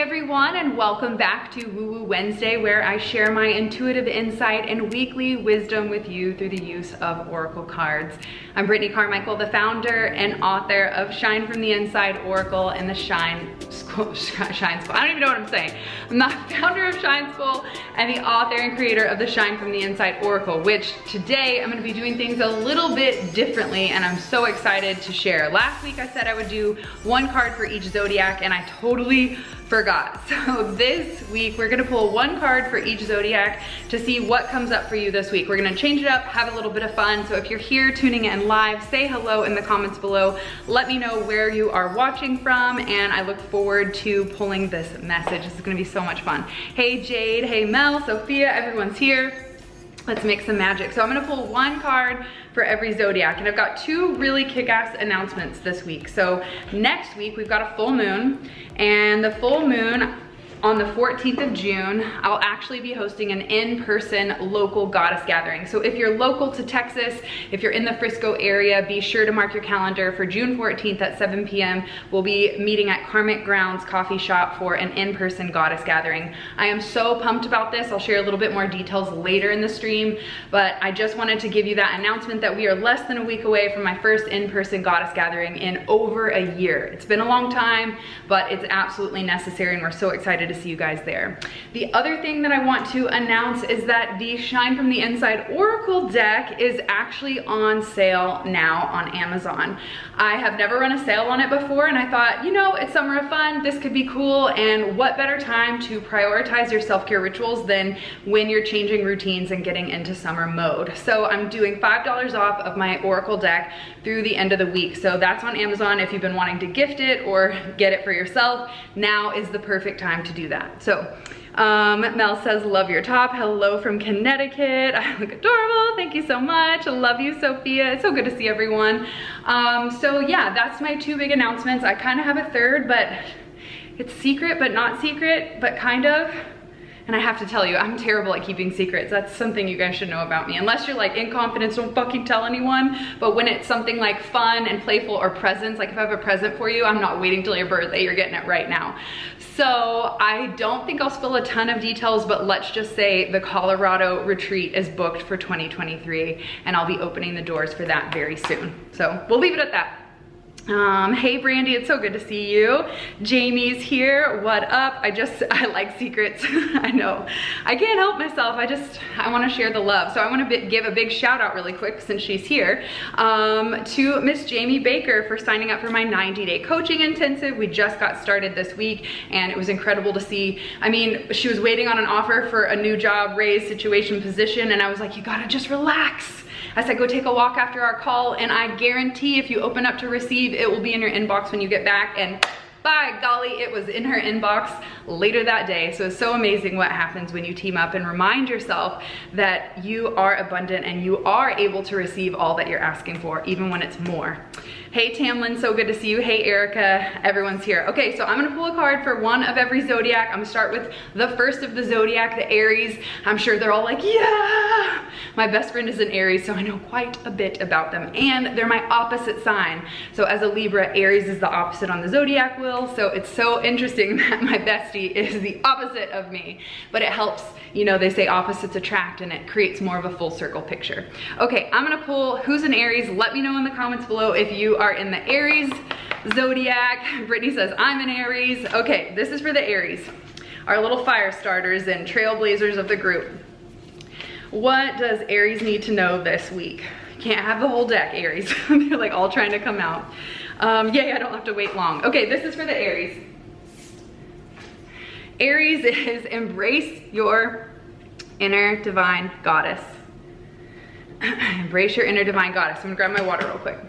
everyone, and welcome back to Woo Woo Wednesday, where I share my intuitive insight and weekly wisdom with you through the use of oracle cards. I'm Brittany Carmichael, the founder and author of Shine from the Inside Oracle and the Shine School. I don't even know what I'm saying. I'm the founder of Shine School and the author and creator of the Shine from the Inside Oracle, which today I'm going to be doing things a little bit differently, and I'm so excited to share. Last week I said I would do one card for each zodiac, and I totally forgot. So this week we're gonna pull one card for each zodiac to see what comes up for you this week. We're gonna change it up, have a little bit of fun. So if you're here tuning in live, say hello in the comments below. Let me know where you are watching from, and I look forward to pulling this message. This is gonna be so much fun. Hey Jade, hey Mel, Sophia, everyone's here. Let's make some magic. So I'm gonna pull one card for every zodiac, and I've got two really kick-ass announcements this week. So next week we've got a full moon, and the full moon on the 14th of June, I'll actually be hosting an in-person local goddess gathering. So if you're local to Texas, if you're in the Frisco area, be sure to mark your calendar for June 14th at 7 p.m. We'll be meeting at Carmichael Grounds Coffee Shop for an in-person goddess gathering. I am so pumped about this. I'll share a little bit more details later in the stream, but I just wanted to give you that announcement that we are less than a week away from my first in-person goddess gathering in over a year. It's been a long time, but it's absolutely necessary, and we're so excited to see you guys there. The other thing that I want to announce is that the Shine from the Inside Oracle deck is actually on sale now on Amazon. I have never run a sale on it before, and I thought, you know, it's summer of fun, this could be cool, and what better time to prioritize your self-care rituals than when you're changing routines and getting into summer mode. So I'm doing $5 off of my Oracle deck through the end of the week. So that's on Amazon. If you've been wanting to gift it or get it for yourself, now is the perfect time to do that. So Mel says, love your top. Hello from Connecticut. I look adorable. Thank you so much. I love you, Sophia. It's so good to see everyone. So yeah, that's my two big announcements. I kind of have a third, but it's secret, but not secret, but kind of. And I have to tell you, I'm terrible at keeping secrets. That's something you guys should know about me. Unless you're like in confidence, don't fucking tell anyone. But when it's something like fun and playful or presents, like if I have a present for you, I'm not waiting till your birthday, you're getting it right now. So I don't think I'll spill a ton of details, but let's just say the Colorado retreat is booked for 2023, and I'll be opening the doors for that very soon. So we'll leave it at that. Hey Brandy, it's so good to see you. Jamie's here, what up? I like secrets. I know, I can't help myself. I want to share the love. So I want to give a big shout out really quick since she's here to Miss Jamie Baker for signing up for my 90-day coaching intensive. We just got started this week, and it was incredible to see. I mean, she was waiting on an offer for a new job, raise, situation, position, and I was like, you gotta just relax. I said, go take a walk after our call, and I guarantee if you open up to receive, it will be in your inbox when you get back, and by golly, it was in her inbox later that day. So it's so amazing what happens when you team up and remind yourself that you are abundant and you are able to receive all that you're asking for, even when it's more. Hey Tamlin, so good to see you. Hey Erica, everyone's here. Okay, so I'm gonna pull a card for one of every zodiac. I'm gonna start with the first of the zodiac, the Aries. I'm sure they're all like, yeah! My best friend is an Aries, so I know quite a bit about them. And they're my opposite sign. So as a Libra, Aries is the opposite on the zodiac wheel. So it's so interesting that my bestie is the opposite of me. But it helps, you know, they say opposites attract, and it creates more of a full circle picture. Okay, I'm gonna pull who's an Aries. Let me know in the comments below if you are in the Aries zodiac. Brittany says, I'm an Aries. Okay, this is for the Aries, our little fire starters and trailblazers of the group. What does Aries need to know this week? Can't have the whole deck, Aries. They're like all trying to come out. Yay, I don't have to wait long. Okay, this is for the Aries. Aries is embrace your inner divine goddess. Embrace your inner divine goddess. I'm gonna grab my water real quick.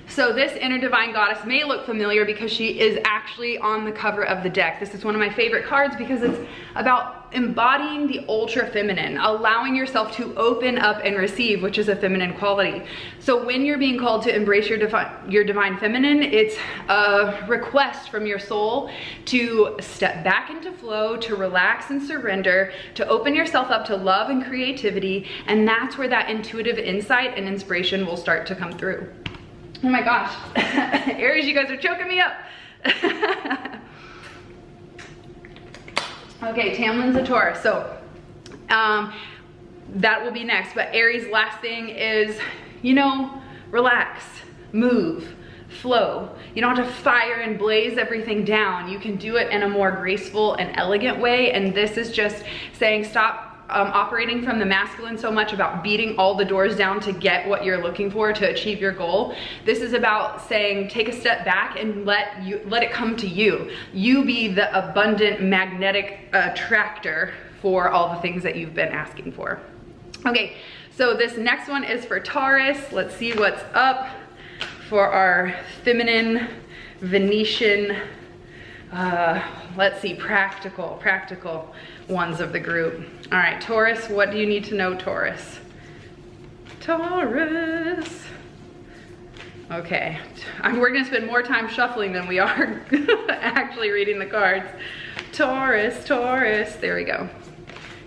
So this inner divine goddess may look familiar because she is actually on the cover of the deck. This is one of my favorite cards because it's about embodying the ultra feminine, allowing yourself to open up and receive, which is a feminine quality. So when you're being called to embrace your divine feminine, it's a request from your soul to step back into flow, to relax and surrender, to open yourself up to love and creativity, and that's where that intuitive insight and inspiration will start to come through. Oh my gosh, Aries, you guys are choking me up. Okay, Tamlin's a Taurus, so that will be next. But Aries, last thing is, you know, relax, move, flow. You don't have to fire and blaze everything down. You can do it in a more graceful and elegant way. And this is just saying stop operating from the masculine so much about beating all the doors down to get what you're looking for to achieve your goal. This is about saying take a step back and let it come to you. You be the abundant magnetic attractor for all the things that you've been asking for. Okay, so this next one is for Taurus. Let's see what's up for our feminine Venetian, let's see, practical ones of the group. All right, Taurus, what do you need to know, Taurus? Taurus. Okay, we're gonna spend more time shuffling than we are actually reading the cards. Taurus, Taurus, there we go.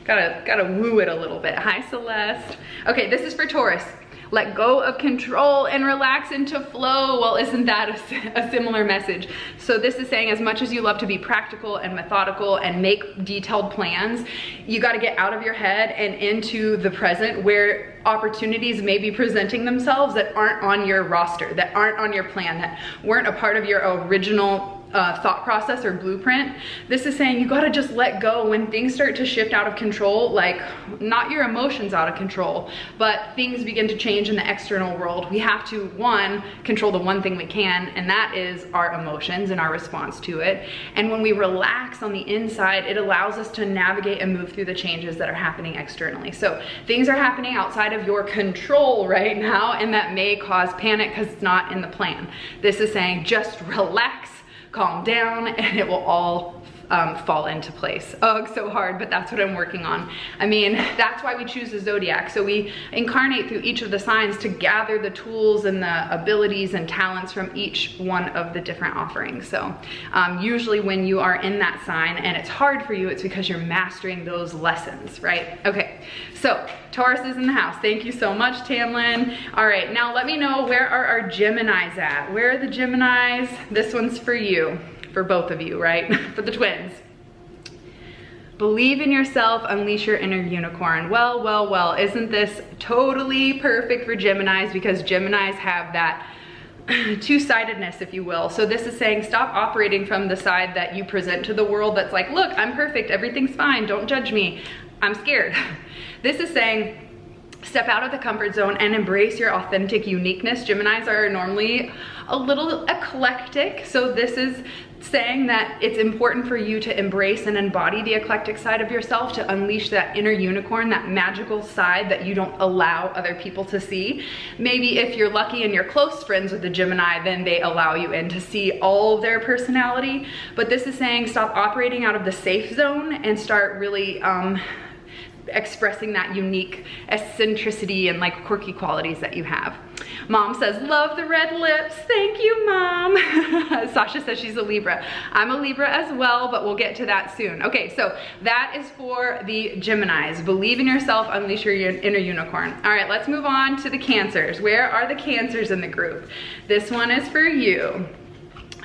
Gotta woo it a little bit. Hi, Celeste. Okay, this is for Taurus. Let go of control and relax into flow. Well, isn't that a similar message? So this is saying as much as you love to be practical and methodical and make detailed plans, you got to get out of your head and into the present where opportunities may be presenting themselves that aren't on your roster, that aren't on your plan, that weren't a part of your original thought process or blueprint. This is saying you gotta just let go when things start to shift out of control, like not your emotions out of control, but things begin to change in the external world. We have to, one, control the one thing we can, and that is our emotions and our response to it. And when we relax on the inside, it allows us to navigate and move through the changes that are happening externally. So things are happening outside of your control right now, and that may cause panic because it's not in the plan. This is saying just relax, calm down, and it will all fall into place. Oh, it's so hard, but that's what I'm working on. I mean, that's why we choose the Zodiac. So we incarnate through each of the signs to gather the tools and the abilities and talents from each one of the different offerings. So usually when you are in that sign and it's hard for you, it's because you're mastering those lessons, right? Okay, so Taurus is in the house. Thank you so much, Tamlin. All right, now let me know, where are our Geminis at? Where are the Geminis? This one's for you. For both of you, right? For the twins. Believe in yourself, unleash your inner unicorn. Well, isn't this totally perfect for Geminis, because Geminis have that two-sidedness, if you will. So this is saying stop operating from the side that you present to the world that's like, look, I'm perfect, everything's fine, don't judge me, I'm scared. This is saying step out of the comfort zone and embrace your authentic uniqueness. Geminis are normally a little eclectic, so this is saying that it's important for you to embrace and embody the eclectic side of yourself, to unleash that inner unicorn, that magical side that you don't allow other people to see. Maybe if you're lucky and you're close friends with the Gemini, then they allow you in to see all of their personality. But this is saying stop operating out of the safe zone and start really expressing that unique eccentricity and like quirky qualities that you have. Mom says, love the red lips. Thank you, Mom. Sasha says she's a Libra. I'm a Libra as well, but we'll get to that soon. Okay, so that is for the Geminis. Believe in yourself, unleash your inner unicorn. All right, let's move on to the Cancers. Where are the Cancers in the group? This one is for you.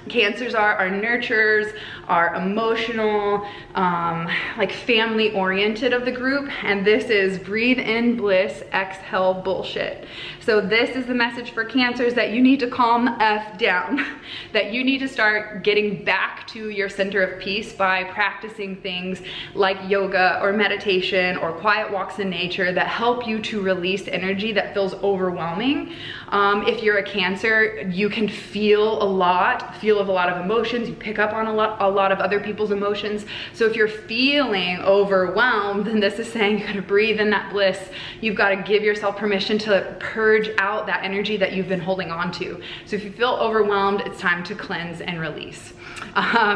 Cancers are our nurturers, our emotional, like family oriented of the group. And this is breathe in bliss, exhale bullshit. So this is the message for Cancers, that you need to calm the F down, that you need to start getting back to your center of peace by practicing things like yoga or meditation or quiet walks in nature that help you to release energy that feels overwhelming. If you're a Cancer, you can feel a lot of emotions. You pick up on a lot of other people's emotions. So if you're feeling overwhelmed, then this is saying you gotta breathe in that bliss. You've got to give yourself permission to purge out that energy that you've been holding on to. So if you feel overwhelmed, it's time to cleanse and release.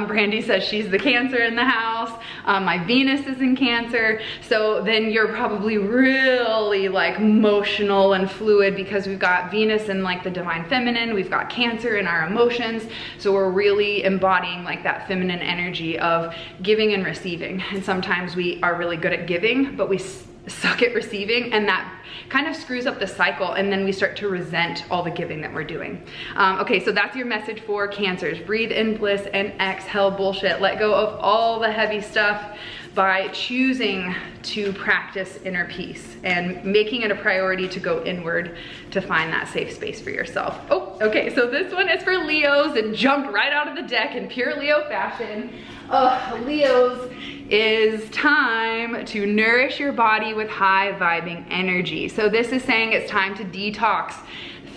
Brandy says she's the Cancer in the house. My Venus is in Cancer. So then you're probably really like emotional and fluid, because we've got Venus in like the divine feminine, we've got Cancer in our emotions. So we're really embodying like that feminine energy of giving and receiving. And sometimes we are really good at giving, but we suck at receiving, and that kind of screws up the cycle, and then we start to resent all the giving that we're doing. Okay, so that's your message for Cancers. Breathe in bliss and exhale bullshit. Let go of all the heavy stuff by choosing to practice inner peace and making it a priority to go inward to find that safe space for yourself. Oh, okay, so this one is for Leos. It jumped right out of the deck in pure Leo fashion. Leos, is time to nourish your body with high vibing energy. So this is saying it's time to detox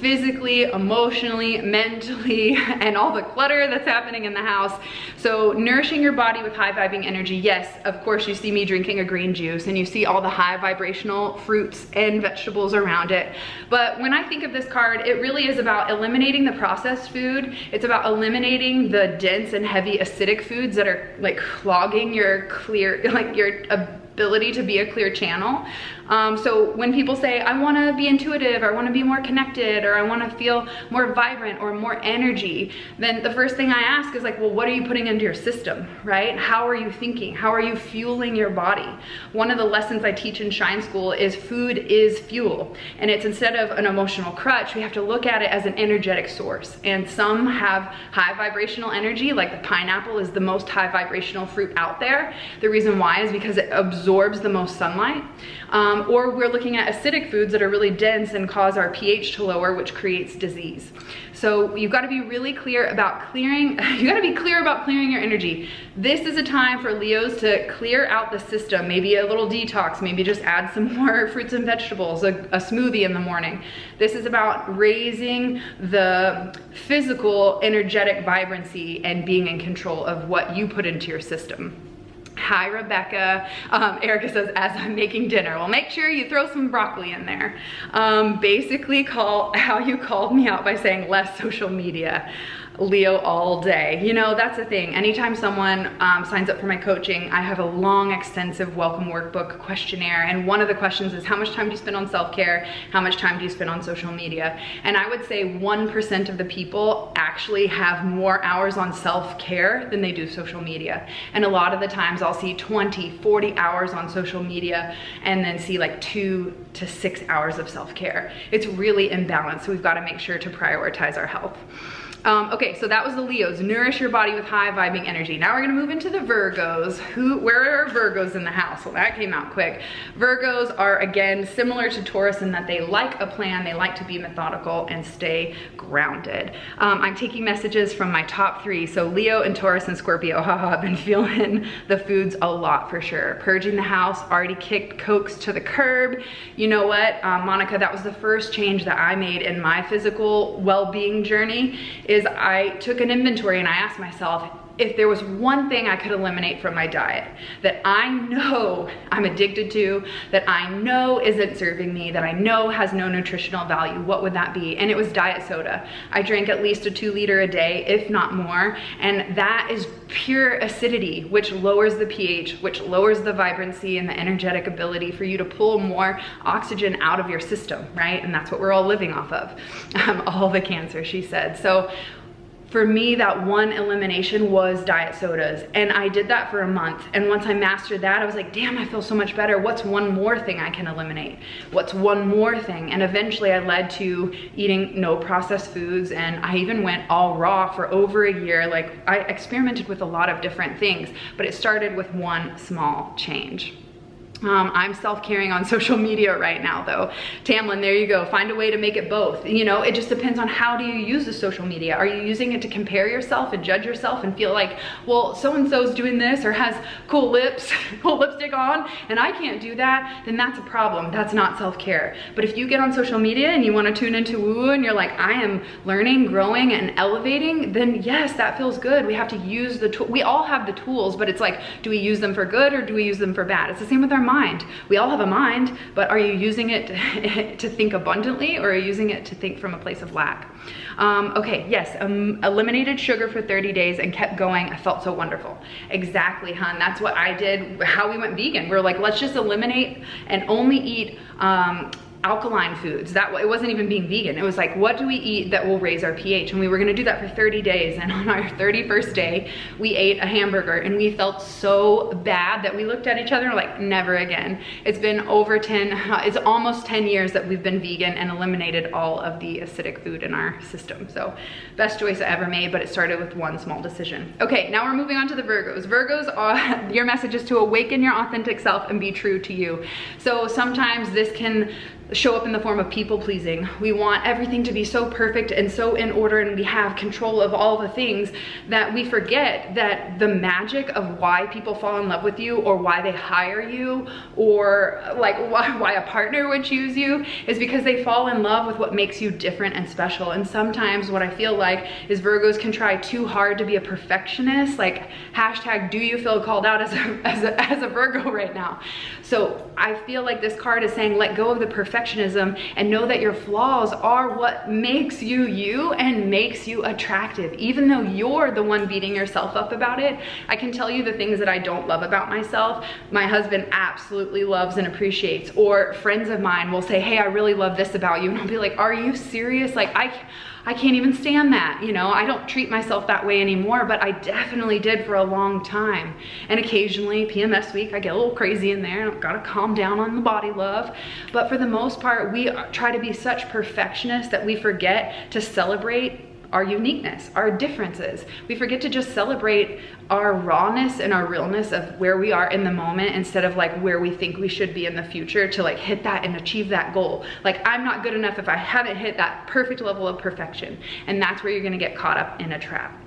physically, emotionally, mentally, and all the clutter that's happening in the house. So nourishing your body with high vibing energy. Yes, of course you see me drinking a green juice and you see all the high vibrational fruits and vegetables around it. But when I think of this card, it really is about eliminating the processed food. It's about eliminating the dense and heavy acidic foods that are like clogging your ability to be a clear channel. So when people say, I wanna be intuitive, or I wanna be more connected, or I wanna feel more vibrant or more energy, then the first thing I ask is like, well, what are you putting into your system, right? How are you thinking? How are you fueling your body? One of the lessons I teach in Shine School is food is fuel. And it's instead of an emotional crutch, we have to look at it as an energetic source. And some have high vibrational energy, like the pineapple is the most high vibrational fruit out there. The reason why is because it absorbs the most sunlight. Or we're looking at acidic foods that are really dense and cause our pH to lower, which creates disease. So you've got to be really clear about clearing, your energy. This is a time for Leos to clear out the system, maybe a little detox, maybe just add some more fruits and vegetables, a smoothie in the morning. This is about raising the physical, energetic vibrancy and being in control of what you put into your system. Hi, Rebecca. Erica says, as I'm making dinner. Well, make sure you throw some broccoli in there. Basically, how you called me out by saying less social media. Leo all day. You know, that's the thing. Anytime someone signs up for my coaching, I have a long, extensive welcome workbook questionnaire. And one of the questions is, how much time do you spend on self-care? How much time do you spend on social media? And I would say 1% of the people actually have more hours on self-care than they do social media. And a lot of the times I'll see 20, 40 hours on social media and then see like 2 to 6 hours of self-care. It's really imbalanced. So we've got to make sure to prioritize our health. Okay, so that was the Leos. Nourish your body with high vibing energy. Now we're gonna move into the Virgos. Where are Virgos in the house? Well, that came out quick. Virgos are, again, similar to Taurus in that they like a plan, they like to be methodical and stay grounded. I'm taking messages from my top 3. So Leo and Taurus and Scorpio, haha, I've been feeling the foods a lot for sure. Purging the house, already kicked Cokes to the curb. You know what, Monica, that was the first change that I made in my physical well-being journey. Is I took an inventory and I asked myself, if there was one thing I could eliminate from my diet that I know I'm addicted to, that I know isn't serving me, that I know has no nutritional value, what would that be? And it was diet soda. I drank at least a 2 liter a day, if not more. And that is pure acidity, which lowers the pH, which lowers the vibrancy and the energetic ability for you to pull more oxygen out of your system, right? And that's what we're all living off of. All the Cancer, she said. So for me, that one elimination was diet sodas. And I did that for a month. And once I mastered that, I was like, damn, I feel so much better. What's one more thing I can eliminate? What's one more thing? And eventually I led to eating no processed foods. And I even went all raw for over a year. Like, I experimented with a lot of different things, but it started with one small change. I'm self-caring on social media right now though. Tamlin, there you go. Find a way to make it both. You know, it just depends on how do you use the social media. Are you using it to compare yourself and judge yourself and feel like, well, so-and-so's doing this or has cool lips, cool lipstick on, and I can't do that? Then that's a problem. That's not self-care. But if you get on social media and you want to tune into woo and you're like, I am learning, growing, and elevating, then yes, that feels good. We have to use the tool. We all have the tools, but it's like, do we use them for good or do we use them for bad? It's the same with our mind. We all have a mind, but are you using it to think abundantly, or are you using it to think from a place of lack? Okay, yes, eliminated sugar for 30 days and kept going. I felt so wonderful. Exactly, hun. That's what I did, how we went vegan. We're like, let's just eliminate and only eat alkaline foods. That it wasn't even being vegan. It was like, what do we eat that will raise our pH? And we were gonna do that for 30 days. And on our 31st day, we ate a hamburger and we felt so bad that we looked at each other like, never again. It's been it's almost 10 years that we've been vegan and eliminated all of the acidic food in our system. So best choice I ever made, but it started with one small decision. Okay, now we're moving on to the Virgos. Virgos are, your message is to awaken your authentic self and be true to you. So sometimes this can show up in the form of people pleasing. We want everything to be so perfect and so in order, and we have control of all the things that we forget that the magic of why people fall in love with you, or why they hire you, or like why a partner would choose you, is because they fall in love with what makes you different and special. And sometimes what I feel like is Virgos can try too hard to be a perfectionist, like hashtag do you feel called out as a Virgo right now. So I feel like this card is saying let go of the perfectionism and know that your flaws are what makes you you and makes you attractive. Even though you're the one beating yourself up about it, I can tell you the things that I don't love about myself, my husband absolutely loves and appreciates. Or friends of mine will say, hey, I really love this about you. And I'll be like, are you serious? Like, I can't even stand that, you know? I don't treat myself that way anymore, but I definitely did for a long time. And occasionally, PMS week, I get a little crazy in there. I've gotta calm down on the body love. But for the most part, we try to be such perfectionists that we forget to celebrate our uniqueness, our differences. We forget to just celebrate our rawness and our realness of where we are in the moment, instead of like where we think we should be in the future to like hit that and achieve that goal. Like, I'm not good enough if I haven't hit that perfect level of perfection. And that's where you're gonna get caught up in a trap.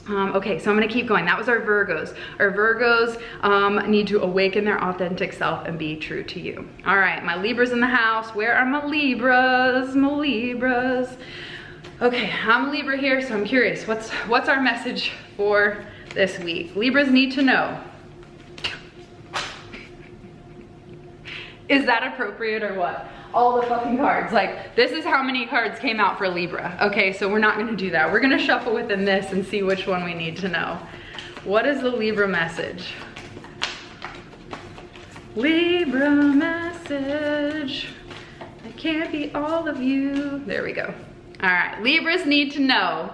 Okay, so I'm gonna keep going. That was our Virgos. Our Virgos need to awaken their authentic self and be true to you. All right, my Libras in the house. Where are my Libras? My Libras. Okay, I'm a Libra here, so I'm curious. What's our message for this week? Libras need to know. Is that appropriate or what? All the fucking cards. Like, this is how many cards came out for Libra. Okay, so we're not gonna do that. We're gonna shuffle within this and see which one we need to know. What is the Libra message? Libra message. I can't be all of you. There we go. All right, Libras need to know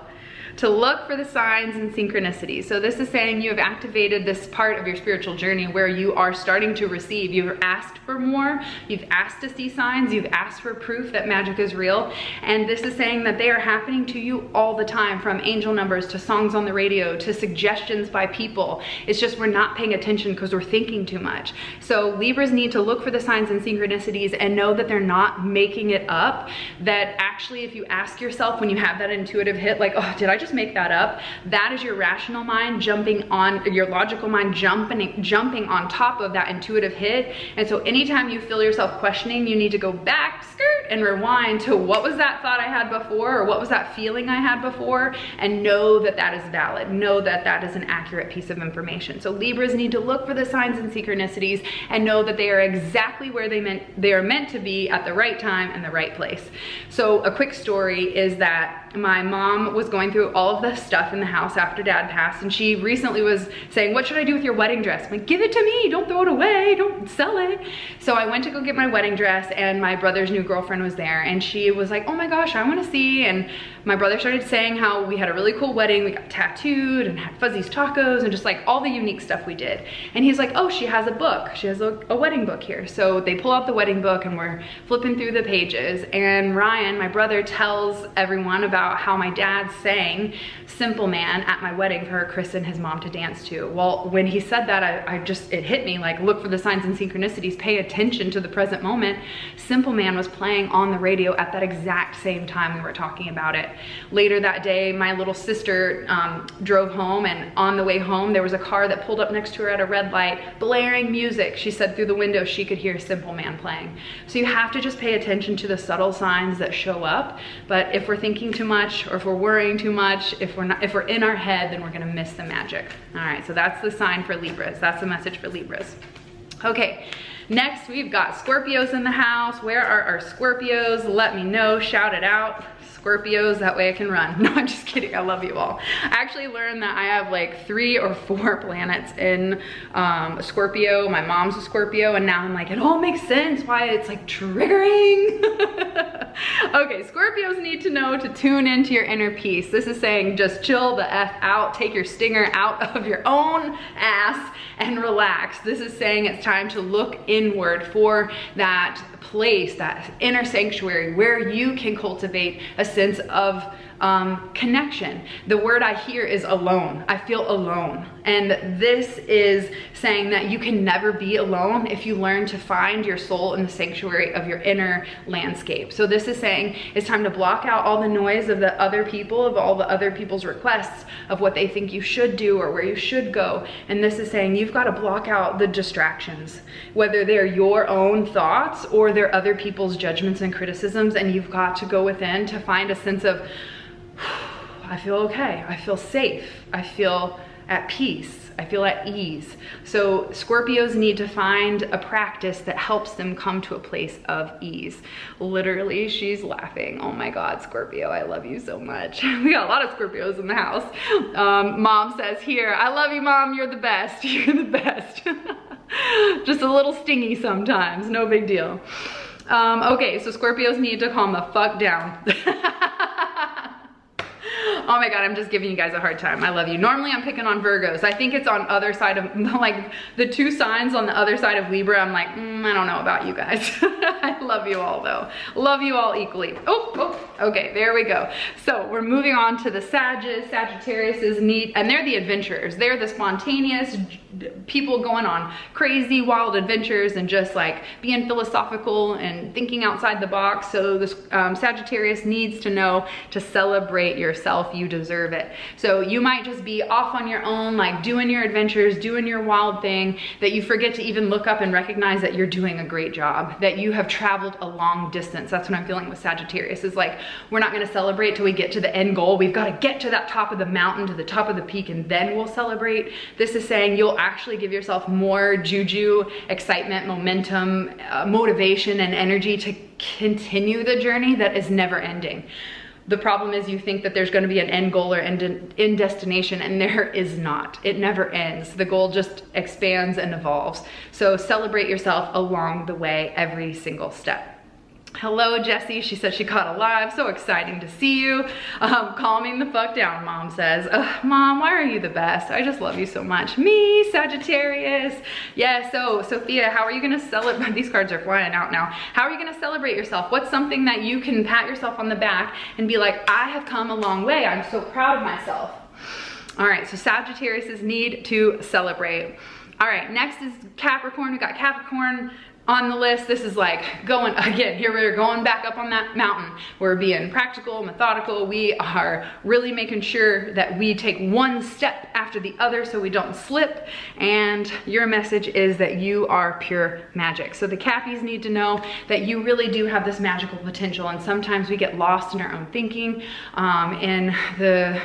to look for the signs and synchronicities. So this is saying you have activated this part of your spiritual journey where you are starting to receive. You've asked for more, you've asked to see signs, you've asked for proof that magic is real. And this is saying that they are happening to you all the time, from angel numbers to songs on the radio to suggestions by people. It's just we're not paying attention because we're thinking too much. So Libras need to look for the signs and synchronicities and know that they're not making it up. That actually, if you ask yourself when you have that intuitive hit, like, oh, did I just make that up? That is your rational mind jumping on, your logical mind jumping on top of that intuitive hit. And so anytime you feel yourself questioning, you need to go back, skirt, and rewind to what was that thought I had before, or what was that feeling I had before, and know that that is valid. Know that that is an accurate piece of information. So Libras need to look for the signs and synchronicities and know that they are exactly where they are meant to be at the right time and the right place. So a quick story is that my mom was going through all of the stuff in the house after Dad passed, and she recently was saying, what should I do with your wedding dress? I'm like, give it to me, don't throw it away, don't sell it. So I went to go get my wedding dress, and my brother's new girlfriend was there, and she was like, oh my gosh, I want to see. And my brother started saying how we had a really cool wedding, we got tattooed and had Fuzzy's tacos and just like all the unique stuff we did. And he's like, oh, she has a book, she has a wedding book here. So they pull out the wedding book and we're flipping through the pages, and Ryan, my brother, tells everyone about how my dad sang Simple Man at my wedding for her Chris and his mom to dance to. Well, when he said that, it hit me, like, look for the signs and synchronicities, pay attention to the present moment. Simple Man was playing on the radio at that exact same time we were talking about it. Later that day, my little sister drove home, and on the way home, there was a car that pulled up next to her at a red light, blaring music. She said through the window she could hear Simple Man playing. So you have to just pay attention to the subtle signs that show up. But if we're thinking too much, or if we're worrying too much, if we're in our head, then we're gonna miss the magic. All right, so that's the sign for Libras. That's the message for Libras. Okay, next we've got Scorpios in the house. Where are our Scorpios? Let me know, shout it out. Scorpios, that way I can run. No, I'm just kidding. I love you all. I actually learned that I have like 3 or 4 planets in Scorpio. My mom's a Scorpio, and now I'm like, it all makes sense why it's like triggering. Okay, Scorpios need to know to tune into your inner peace. This is saying just chill the F out, take your stinger out of your own ass and relax. This is saying it's time to look inward for that place, that inner sanctuary where you can cultivate a sense of connection. The word I hear is alone. I feel alone. And this is saying that you can never be alone if you learn to find your soul in the sanctuary of your inner landscape. So this is saying it's time to block out all the noise of the other people, of all the other people's requests of what they think you should do or where you should go. And this is saying you've got to block out the distractions, whether they're your own thoughts or they're other people's judgments and criticisms. And you've got to go within to find a sense of, I feel okay, I feel safe, I feel at peace, I feel at ease. So Scorpios need to find a practice that helps them come to a place of ease. Literally, she's laughing. Oh my God, Scorpio, I love you so much. We got a lot of Scorpios in the house. Mom says here, I love you, Mom, you're the best, you're the best. Just a little stingy sometimes, no big deal. Okay, so Scorpios need to calm the fuck down. Oh my God, I'm just giving you guys a hard time. I love you. Normally I'm picking on Virgos. I think it's on other side of, like the 2 signs on the other side of Libra. I'm like, I don't know about you guys. I love you all though. Love you all equally. Oh, okay, there we go. So we're moving on to the Sagittarius is neat, and they're the adventurers. They're the spontaneous people going on crazy, wild adventures and just like being philosophical and thinking outside the box. So this Sagittarius needs to know to celebrate yourself. You deserve it. So you might just be off on your own, like doing your adventures, doing your wild thing, that you forget to even look up and recognize that you're doing a great job, that you have traveled a long distance. That's what I'm feeling with Sagittarius, is like, we're not going to celebrate till we get to the end goal. We've got to get to that top of the mountain, to the top of the peak, and then we'll celebrate. This is saying you'll actually give yourself more juju, excitement, momentum, motivation, and energy to continue the journey that is never ending. The problem is you think that there's going to be an end goal or end destination, and there is not. It never ends. The goal just expands and evolves. So celebrate yourself along the way, every single step. Hello, Jessie. She said she caught a live. So exciting to see you. Calming the fuck down, Mom says. Mom, why are you the best? I just love you so much. Me, Sagittarius. Yeah, so Sophia, how are you going to celebrate? These cards are flying out now. How are you going to celebrate yourself? What's something that you can pat yourself on the back and be like, I have come a long way. I'm so proud of myself. All right, so Sagittarius need to celebrate. All right, next is Capricorn. We got Capricorn on the list. This is like going, again, here we're going back up on that mountain. We're being practical, methodical. We are really making sure that we take one step after the other so we don't slip. And your message is that you are pure magic. So the Cappies need to know that you really do have this magical potential. And sometimes we get lost in our own thinking, in the,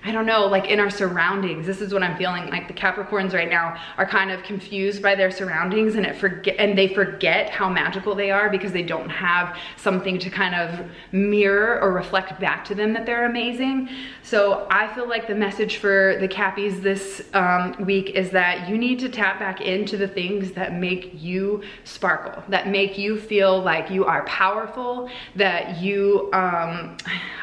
I don't know, like in our surroundings. This is what I'm feeling like. The Capricorns right now are kind of confused by their surroundings, and they forget how magical they are because they don't have something to kind of mirror or reflect back to them that they're amazing. So I feel like the message for the Cappies this week is that you need to tap back into the things that make you sparkle, that make you feel like you are powerful, that you, I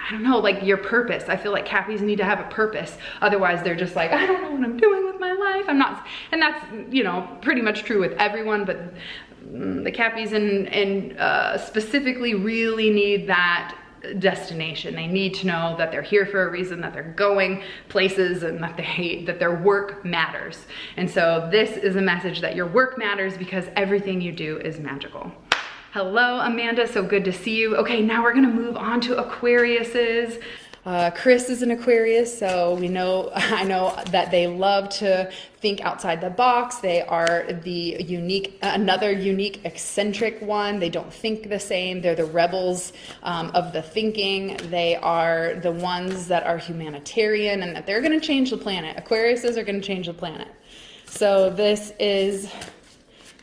don't know, like your purpose. I feel like Cappies need to have a purpose. Otherwise they're just like, I don't know what I'm doing with my life. I'm not, and that's, you know, pretty much true with everyone, but the Cappies and specifically really need that destination. They need to know that they're here for a reason, that they're going places, and that their work matters. And so this is a message that your work matters because everything you do is magical. Hello, Amanda, so good to see you. Okay, now we're gonna move on to Aquariuses. Chris is an Aquarius, so I know that they love to think outside the box. They are the unique, another unique, eccentric one. They don't think the same. They're the rebels of the thinking. They are the ones that are humanitarian and that they're gonna change the planet. Aquariuses are gonna change the planet. So this is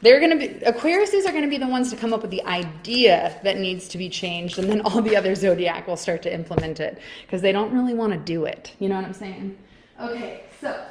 Aquariuses are gonna be the ones to come up with the idea that needs to be changed, and then all the other zodiac will start to implement it because they don't really want to do it. You know what I'm saying? Okay, so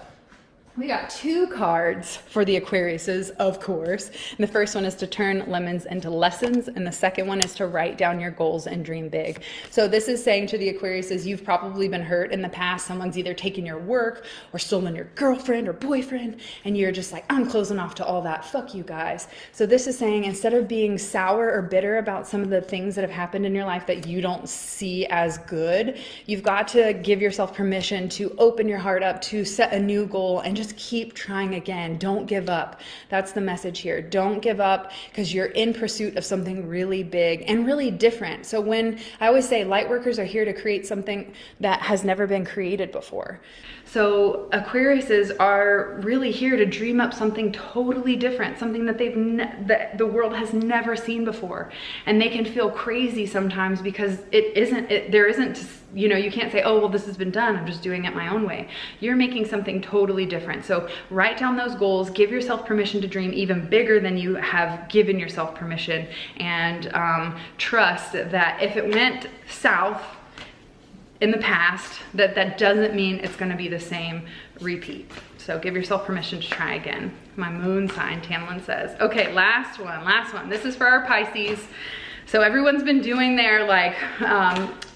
we got 2 cards for the Aquariuses, of course. And the first one is to turn lemons into lessons, and the second one is to write down your goals and dream big. So this is saying to the Aquariuses, you've probably been hurt in the past. Someone's either taken your work or stolen your girlfriend or boyfriend, and you're just like, I'm closing off to all that. Fuck you guys. So this is saying, instead of being sour or bitter about some of the things that have happened in your life that you don't see as good, you've got to give yourself permission to open your heart up, to set a new goal, and just keep trying again. Don't give up. That's the message here. Don't give up, because you're in pursuit of something really big and really different. So when I always say light workers are here to create something that has never been created before. So Aquariuses are really here to dream up something totally different, something that that the world has never seen before. And they can feel crazy sometimes because there isn't, you know, you can't say, oh, well, this has been done, I'm just doing it my own way. You're making something totally different. So write down those goals, give yourself permission to dream even bigger than you have given yourself permission, and trust that if it went south in the past, that doesn't mean it's gonna be the same repeat. So give yourself permission to try again. My moon sign, Tamlin says. Okay, last one. This is for our Pisces. So everyone's been doing their like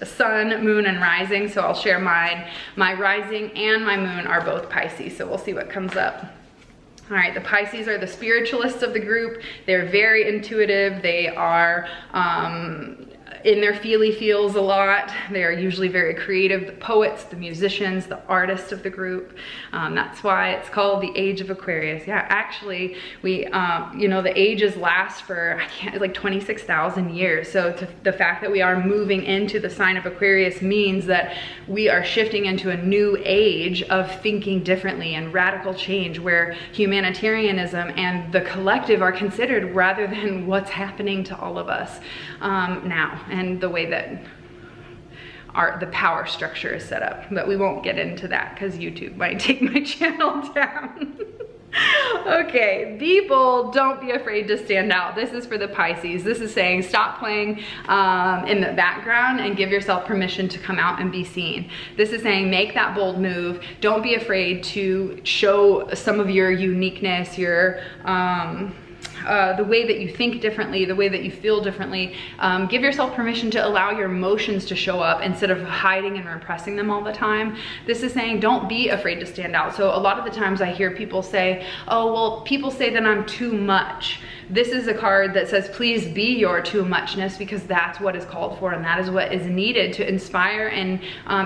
sun, moon, and rising. So I'll share mine. My rising and my moon are both Pisces. So we'll see what comes up. All right, the Pisces are the spiritualists of the group. They're very intuitive. They are in their feels a lot. They are usually very creative, the poets, the musicians, the artists of the group. That's why it's called the Age of Aquarius. Yeah, actually, we, you know, the ages last for, like 26,000 years. So the fact that we are moving into the sign of Aquarius means that we are shifting into a new age of thinking differently and radical change, where humanitarianism and the collective are considered rather than what's happening to all of us now, and the way that the power structure is set up. But we won't get into that because YouTube might take my channel down. Okay, people, don't be afraid to stand out. This is for the Pisces. This is saying stop playing in the background and give yourself permission to come out and be seen. This is saying make that bold move. Don't be afraid to show some of your uniqueness, your the way that you think differently, the way that you feel differently. Give yourself permission to allow your emotions to show up instead of hiding and repressing them all the time. This is saying don't be afraid to stand out. So a lot of the times I hear people say, oh, well, people say that I'm too much. This is a card that says, please be your too muchness, because that's what is called for, and that is what is needed to inspire and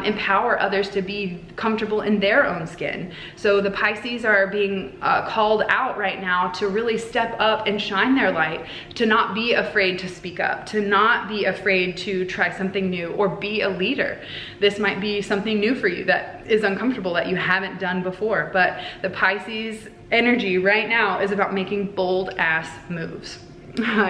empower others to be comfortable in their own skin. So the Pisces are being called out right now to really step up and shine their light, to not be afraid to speak up, to not be afraid to try something new or be a leader. This might be something new for you that is uncomfortable, that you haven't done before, but the Pisces energy right now is about making bold ass moves.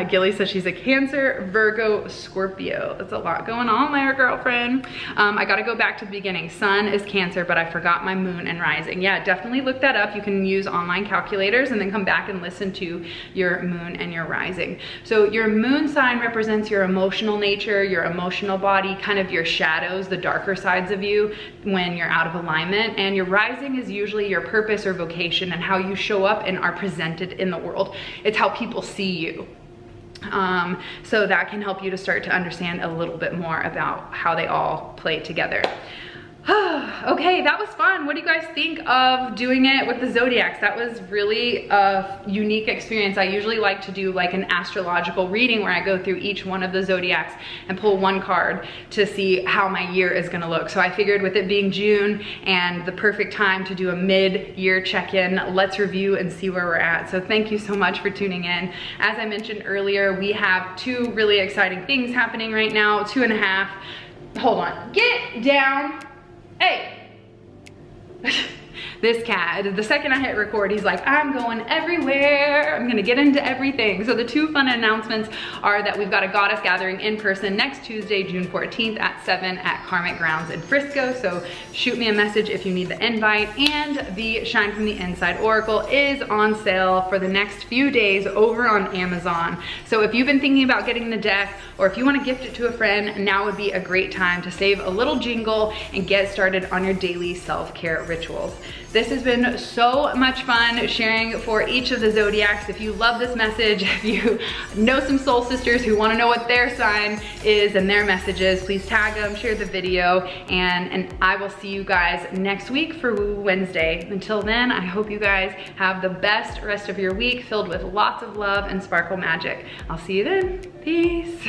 Gilly says she's a Cancer, Virgo, Scorpio. That's a lot going on there, girlfriend. I gotta go back to the beginning. Sun is Cancer, but I forgot my moon and rising. Yeah, definitely look that up. You can use online calculators and then come back and listen to your moon and your rising. So your moon sign represents your emotional nature, your emotional body, kind of your shadows, the darker sides of you when you're out of alignment. And your rising is usually your purpose or vocation and how you show up and are presented in the world. It's how people see you. So that can help you to start to understand a little bit more about how they all play together. Okay, that was fun. What do you guys think of doing it with the zodiacs? That was really a unique experience. I usually like to do like an astrological reading where I go through each one of the zodiacs and pull one card to see how my year is gonna look. So I figured with it being June and the perfect time to do a mid-year check-in, let's review and see where we're at. So thank you so much for tuning in. As I mentioned earlier, we have 2 really exciting things happening right now, 2.5. Hold on, get down. Hey, This cat, the second I hit record, he's like, I'm going everywhere. I'm gonna get into everything. So the two fun announcements are that we've got a goddess gathering in person next Tuesday, June 14th at 7 at Carmichael Grounds in Frisco. So shoot me a message if you need the invite. And the Shine from the Inside Oracle is on sale for the next few days over on Amazon. So if you've been thinking about getting the deck, or if you want to gift it to a friend, now would be a great time to save a little jingle and get started on your daily self-care rituals. This has been so much fun sharing for each of the zodiacs. If you love this message, if you know some soul sisters who want to know what their sign is and their messages, please tag them, share the video, and I will see you guys next week for Woo Wednesday. Until then, I hope you guys have the best rest of your week filled with lots of love and sparkle magic. I'll see you then. Peace.